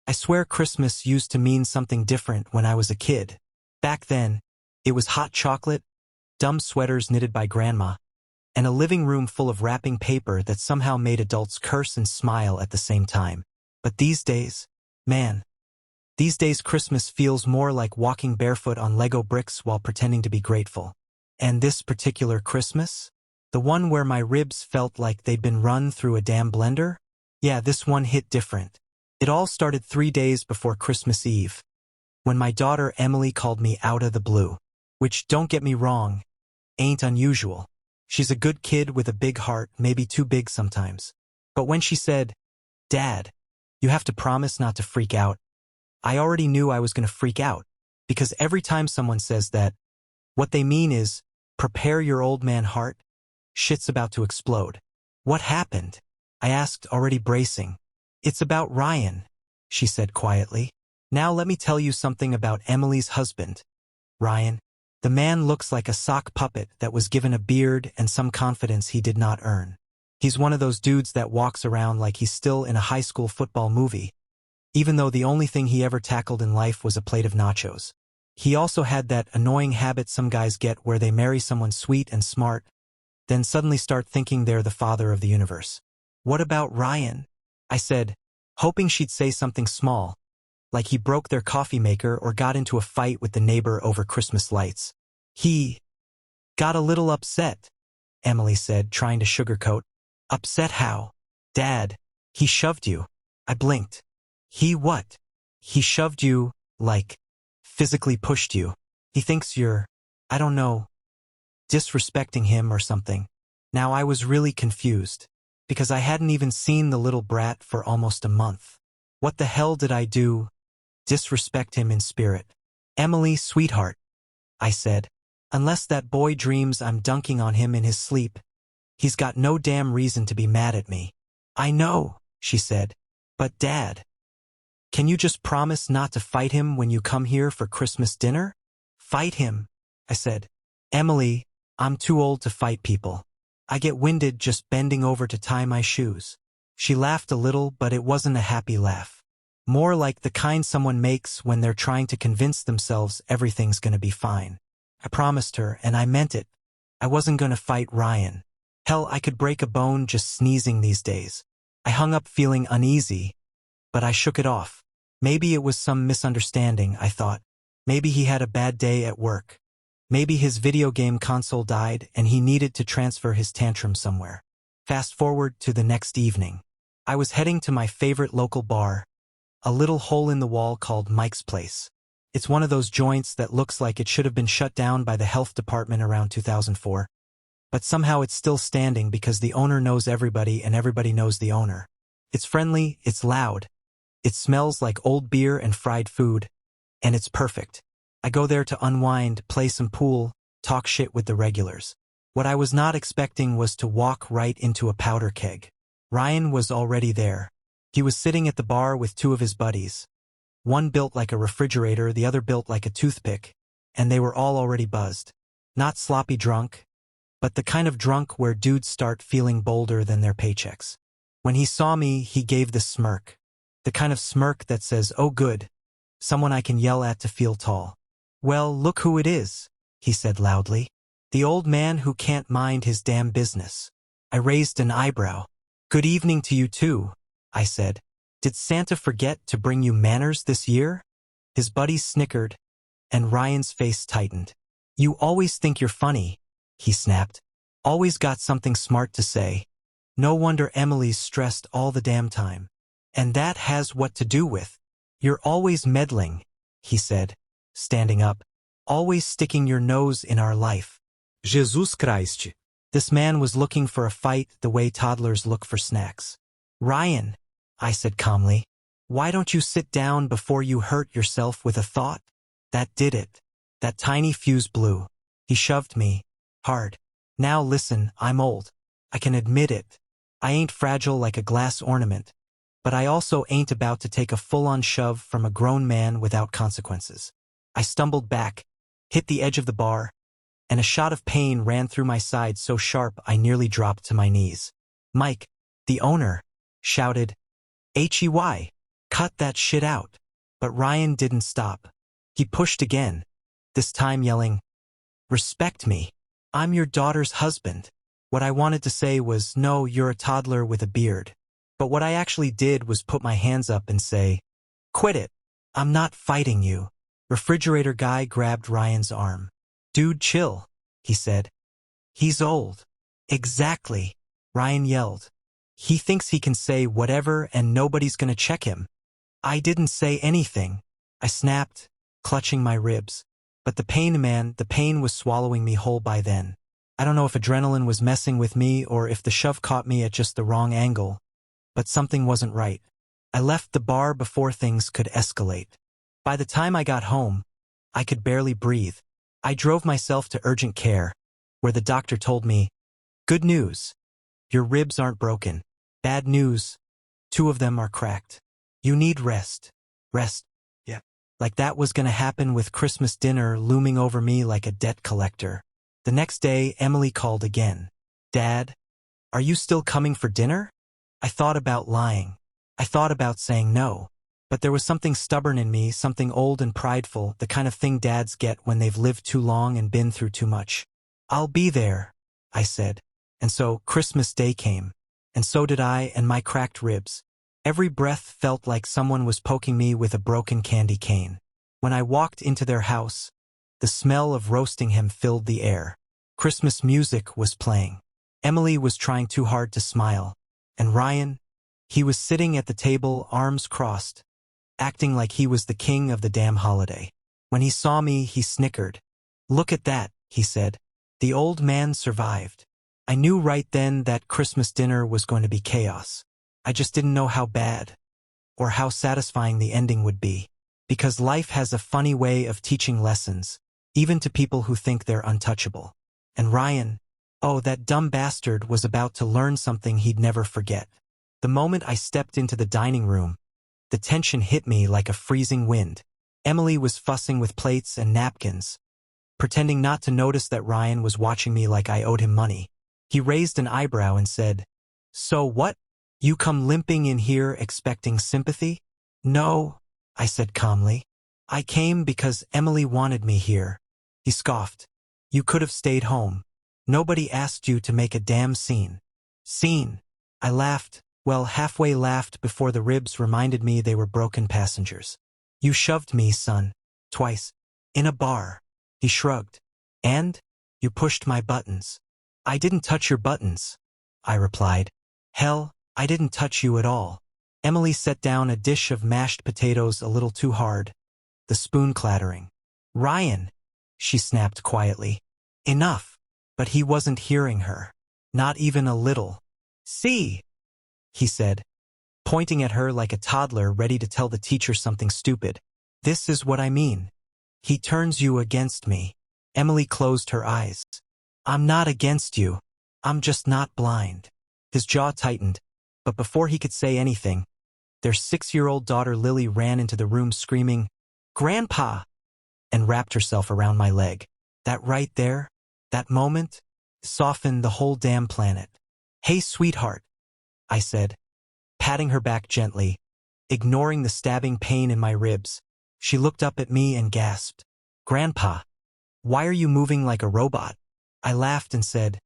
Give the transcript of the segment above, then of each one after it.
I swear Christmas used to mean something different when I was a kid. Back then, it was hot chocolate, dumb sweaters knitted by grandma, and a living room full of wrapping paper that somehow made adults curse and smile at the same time. But these days, man, these days Christmas feels more like walking barefoot on Lego bricks while pretending to be grateful. And this particular Christmas? The one where my ribs felt like they'd been run through a damn blender? Yeah, this one hit different. It all started 3 days before Christmas Eve, when my daughter Emily called me out of the blue. Which, don't get me wrong, ain't unusual. She's a good kid with a big heart, maybe too big sometimes. But when she said, "Dad, you have to promise not to freak out," I already knew I was going to freak out, because every time someone says that, what they mean is, prepare your old man heart, shit's about to explode. What happened? I asked, already bracing. It's about Ryan, she said quietly. Now let me tell you something about Emily's husband, Ryan. The man looks like a sock puppet that was given a beard and some confidence he did not earn. He's one of those dudes that walks around like he's still in a high school football movie, even though the only thing he ever tackled in life was a plate of nachos. He also had that annoying habit some guys get where they marry someone sweet and smart, then suddenly start thinking they're the father of the universe. What about Ryan? I said, hoping she'd say something small, like he broke their coffee maker or got into a fight with the neighbor over Christmas lights. He got a little upset, Emily said, trying to sugarcoat. Upset how? Dad, he shoved you. I blinked. He what? He shoved you, like, physically pushed you. He thinks you're, I don't know, disrespecting him or something. Now I was really confused, because I hadn't even seen the little brat for almost a month. What the hell did I do? Disrespect him in spirit. Emily, sweetheart, I said. Unless that boy dreams I'm dunking on him in his sleep, he's got no damn reason to be mad at me. I know, she said. But Dad, can you just promise not to fight him when you come here for Christmas dinner? Fight him, I said. Emily, I'm too old to fight people. I get winded just bending over to tie my shoes. She laughed a little, but it wasn't a happy laugh. More like the kind someone makes when they're trying to convince themselves everything's gonna be fine. I promised her, and I meant it. I wasn't gonna fight Ryan. Hell, I could break a bone just sneezing these days. I hung up feeling uneasy, but I shook it off. Maybe it was some misunderstanding, I thought. Maybe he had a bad day at work. Maybe his video game console died and he needed to transfer his tantrum somewhere. Fast forward to the next evening. I was heading to my favorite local bar, a little hole in the wall called Mike's Place. It's one of those joints that looks like it should have been shut down by the health department around 2004. But somehow it's still standing because the owner knows everybody and everybody knows the owner. It's friendly, it's loud. It smells like old beer and fried food. And it's perfect. I go there to unwind, play some pool, talk shit with the regulars. What I was not expecting was to walk right into a powder keg. Ryan was already there. He was sitting at the bar with two of his buddies. One built like a refrigerator, the other built like a toothpick, and they were all already buzzed. Not sloppy drunk, but the kind of drunk where dudes start feeling bolder than their paychecks. When he saw me, he gave this smirk. The kind of smirk that says, oh good, someone I can yell at to feel tall. Well, look who it is, he said loudly. The old man who can't mind his damn business. I raised an eyebrow. Good evening to you too, I said. Did Santa forget to bring you manners this year? His buddies snickered, and Ryan's face tightened. You always think you're funny, he snapped. Always got something smart to say. No wonder Emily's stressed all the damn time. And that has what to do with. You're always meddling, he said, standing up. Always sticking your nose in our life. Jesus Christ. This man was looking for a fight the way toddlers look for snacks. Ryan, I said calmly, why don't you sit down before you hurt yourself with a thought? That did it. That tiny fuse blew. He shoved me. Hard. Now listen, I'm old. I can admit it. I ain't fragile like a glass ornament. But I also ain't about to take a full-on shove from a grown man without consequences. I stumbled back, hit the edge of the bar, and a shot of pain ran through my side so sharp I nearly dropped to my knees. Mike, the owner, shouted, "Hey, Cut that shit out. But Ryan didn't stop. He pushed again, this time yelling, respect me. I'm your daughter's husband. What I wanted to say was, no, you're a toddler with a beard. But what I actually did was put my hands up and say, quit it. I'm not fighting you. Refrigerator guy grabbed Ryan's arm. Dude, chill, he said. He's old. Exactly, Ryan yelled. He thinks he can say whatever and nobody's gonna check him. I didn't say anything, I snapped, clutching my ribs. But the pain was swallowing me whole by then. I don't know if adrenaline was messing with me or if the shove caught me at just the wrong angle, but something wasn't right. I left the bar before things could escalate. By the time I got home, I could barely breathe. I drove myself to urgent care, where the doctor told me, good news, your ribs aren't broken. Bad news, 2 of them are cracked. You need rest. Rest. Yeah. Like that was gonna happen with Christmas dinner looming over me like a debt collector. The next day, Emily called again. Dad, are you still coming for dinner? I thought about lying. I thought about saying no. But there was something stubborn in me, something old and prideful, the kind of thing dads get when they've lived too long and been through too much. I'll be there, I said. And so Christmas Day came. And so did I and my cracked ribs. Every breath felt like someone was poking me with a broken candy cane. When I walked into their house, the smell of roasting ham filled the air. Christmas music was playing. Emily was trying too hard to smile. And Ryan, he was sitting at the table, arms crossed, acting like he was the king of the damn holiday. When he saw me, he snickered. Look at that, he said. The old man survived. I knew right then that Christmas dinner was going to be chaos. I just didn't know how bad or how satisfying the ending would be. Because life has a funny way of teaching lessons, even to people who think they're untouchable. And Ryan, oh, that dumb bastard, was about to learn something he'd never forget. The moment I stepped into the dining room, the tension hit me like a freezing wind. Emily was fussing with plates and napkins, pretending not to notice that Ryan was watching me like I owed him money. He raised an eyebrow and said, so what? You come limping in here expecting sympathy? No, I said calmly. I came because Emily wanted me here. He scoffed. You could have stayed home. Nobody asked you to make a damn scene. Scene? I laughed, well, halfway laughed before the ribs reminded me they were broken passengers. You shoved me, son. Twice. In a bar. He shrugged. And? You pushed my buttons. I didn't touch your buttons, I replied. Hell, I didn't touch you at all. Emily set down a dish of mashed potatoes a little too hard, the spoon clattering. Ryan, she snapped quietly. Enough. But he wasn't hearing her. Not even a little. See, he said, pointing at her like a toddler ready to tell the teacher something stupid. This is what I mean. He turns you against me. Emily closed her eyes. I'm not against you. I'm just not blind. His jaw tightened, but before he could say anything, their 6-year-old daughter Lily ran into the room screaming, Grandpa! And wrapped herself around my leg. That right there, that moment, softened the whole damn planet. Hey, sweetheart, I said, patting her back gently, ignoring the stabbing pain in my ribs. She looked up at me and gasped, Grandpa, why are you moving like a robot? I laughed and said,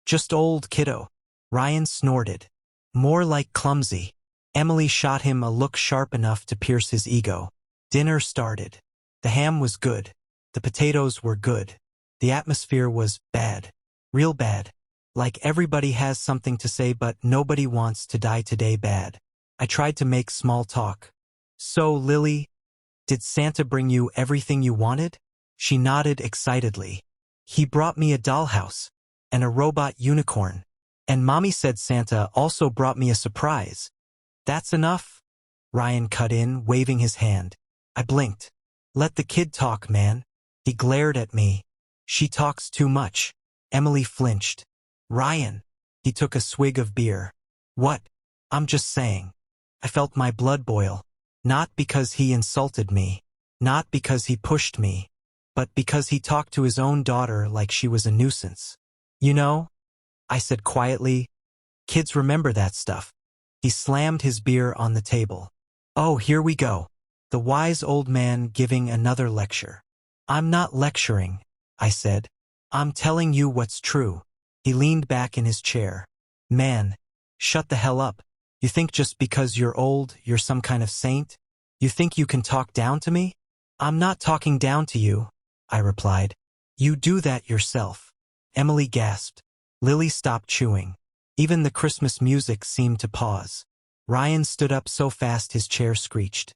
just old, kiddo. Ryan snorted. More like clumsy. Emily shot him a look sharp enough to pierce his ego. Dinner started. The ham was good. The potatoes were good. The atmosphere was bad. Real bad. Like everybody has something to say but nobody wants to die today bad. I tried to make small talk. So, Lily, did Santa bring you everything you wanted? She nodded excitedly. He brought me a dollhouse and a robot unicorn. And Mommy said Santa also brought me a surprise. That's enough? Ryan cut in, waving his hand. I blinked. Let the kid talk, man. He glared at me. She talks too much. Emily flinched. Ryan. He took a swig of beer. What? I'm just saying. I felt my blood boil. Not because he insulted me. Not because he pushed me. But because he talked to his own daughter like she was a nuisance. You know? I said quietly, kids remember that stuff. He slammed his beer on the table. Oh, here we go. The wise old man giving another lecture. I'm not lecturing, I said. I'm telling you what's true. He leaned back in his chair. Man, shut the hell up. You think just because you're old, you're some kind of saint? You think you can talk down to me? I'm not talking down to you, I replied. You do that yourself. Emily gasped. Lily stopped chewing. Even the Christmas music seemed to pause. Ryan stood up so fast his chair screeched.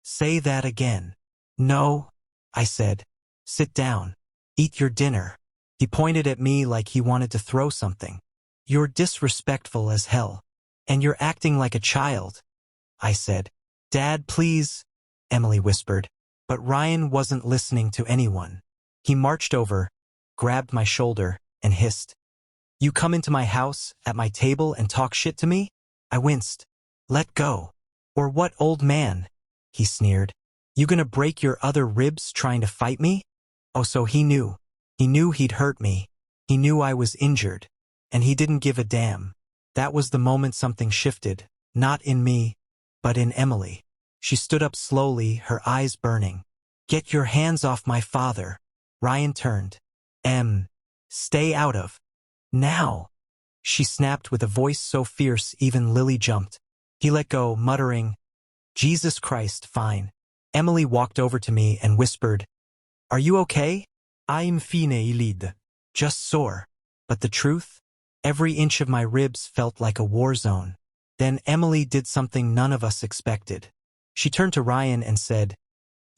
Say that again. No, I said. Sit down. Eat your dinner. He pointed at me like he wanted to throw something. You're disrespectful as hell. And you're acting like a child, I said. Dad, please, Emily whispered. But Ryan wasn't listening to anyone. He marched over, grabbed my shoulder, and hissed. You come into my house, at my table, and talk shit to me? I winced. Let go. Or what, old man? He sneered. You gonna break your other ribs trying to fight me? Oh, so he knew. He knew he'd hurt me. He knew I was injured. And he didn't give a damn. That was the moment something shifted, not in me, but in Emily. She stood up slowly, her eyes burning. Get your hands off my father. Ryan turned. Stay out of. Now, she snapped with a voice so fierce even Lily jumped. He let go, muttering, Jesus Christ, fine. Emily walked over to me and whispered, Are you okay? I'm fine, Elide. Just sore. But the truth? Every inch of my ribs felt like a war zone. Then Emily did something none of us expected. She turned to Ryan and said,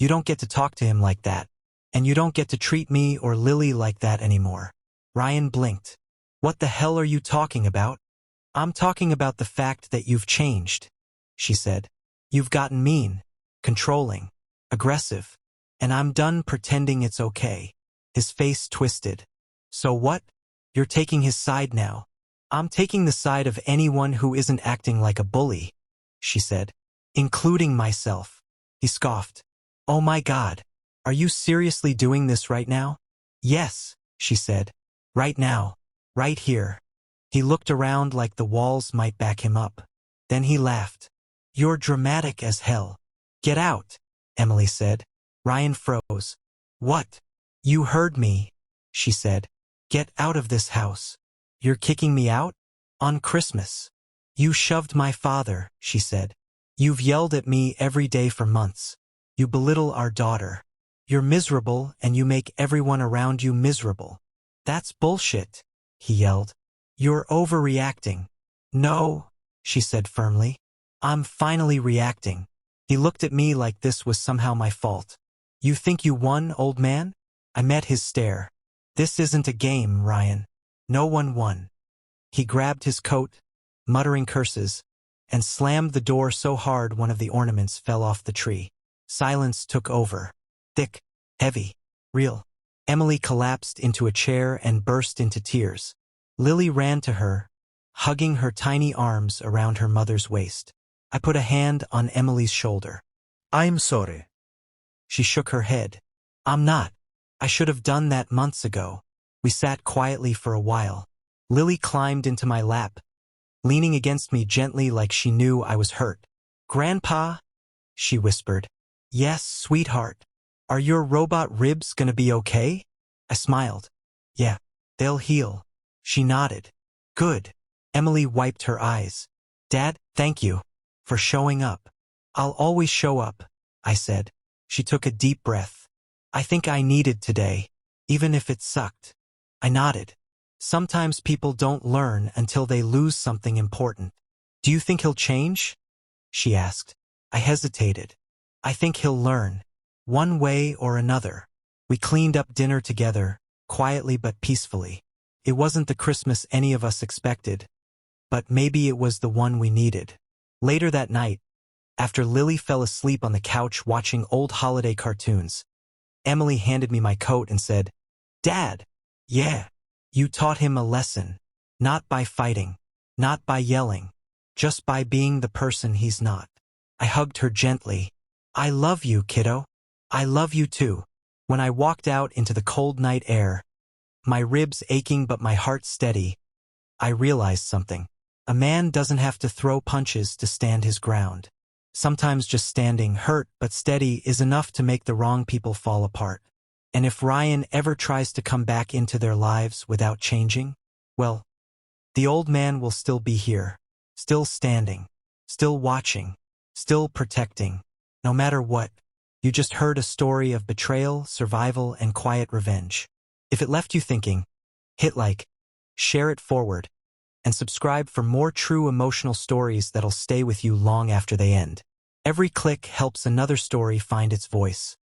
You don't get to talk to him like that. And you don't get to treat me or Lily like that anymore. Ryan blinked. What the hell are you talking about? I'm talking about the fact that you've changed, she said. You've gotten mean, controlling, aggressive, and I'm done pretending it's okay. His face twisted. So what? You're taking his side now. I'm taking the side of anyone who isn't acting like a bully, she said, including myself. He scoffed. Oh my God. Are you seriously doing this right now? Yes, she said. Right now. Right here. He looked around like the walls might back him up. Then he laughed. You're dramatic as hell. Get out, Emily said. Ryan froze. What? You heard me, she said. Get out of this house. You're kicking me out? On Christmas. You shoved my father, she said. You've yelled at me every day for months. You belittle our daughter. You're miserable and you make everyone around you miserable. That's bullshit, he yelled. You're overreacting. No, she said firmly. I'm finally reacting. He looked at me like this was somehow my fault. You think you won, old man? I met his stare. This isn't a game, Ryan. No one won. He grabbed his coat, muttering curses, and slammed the door so hard one of the ornaments fell off the tree. Silence took over. Thick, heavy, real. Emily collapsed into a chair and burst into tears. Lily ran to her, hugging her tiny arms around her mother's waist. I put a hand on Emily's shoulder. I'm sorry. She shook her head. I'm not. I should have done that months ago. We sat quietly for a while. Lily climbed into my lap, leaning against me gently like she knew I was hurt. Grandpa, she whispered. Yes, sweetheart. Are your robot ribs gonna be okay? I smiled. Yeah, they'll heal. She nodded. Good. Emily wiped her eyes. Dad, thank you for showing up. I'll always show up, I said. She took a deep breath. I think I needed today, even if it sucked. I nodded. Sometimes people don't learn until they lose something important. Do you think he'll change? She asked. I hesitated. I think he'll learn. One way or another. We cleaned up dinner together, quietly but peacefully. It wasn't the Christmas any of us expected, but maybe it was the one we needed. Later that night, after Lily fell asleep on the couch watching old holiday cartoons, Emily handed me my coat and said, Dad, yeah, you taught him a lesson. Not by fighting, not by yelling, just by being the person he's not. I hugged her gently. I love you, kiddo. I love you too. When I walked out into the cold night air, my ribs aching but my heart steady, I realized something. A man doesn't have to throw punches to stand his ground. Sometimes just standing, hurt but steady, is enough to make the wrong people fall apart. And if Ryan ever tries to come back into their lives without changing, well, the old man will still be here, still standing, still watching, still protecting. No matter what, you just heard a story of betrayal, survival, and quiet revenge. If it left you thinking, hit like, share it forward, and subscribe for more true emotional stories that'll stay with you long after they end. Every click helps another story find its voice.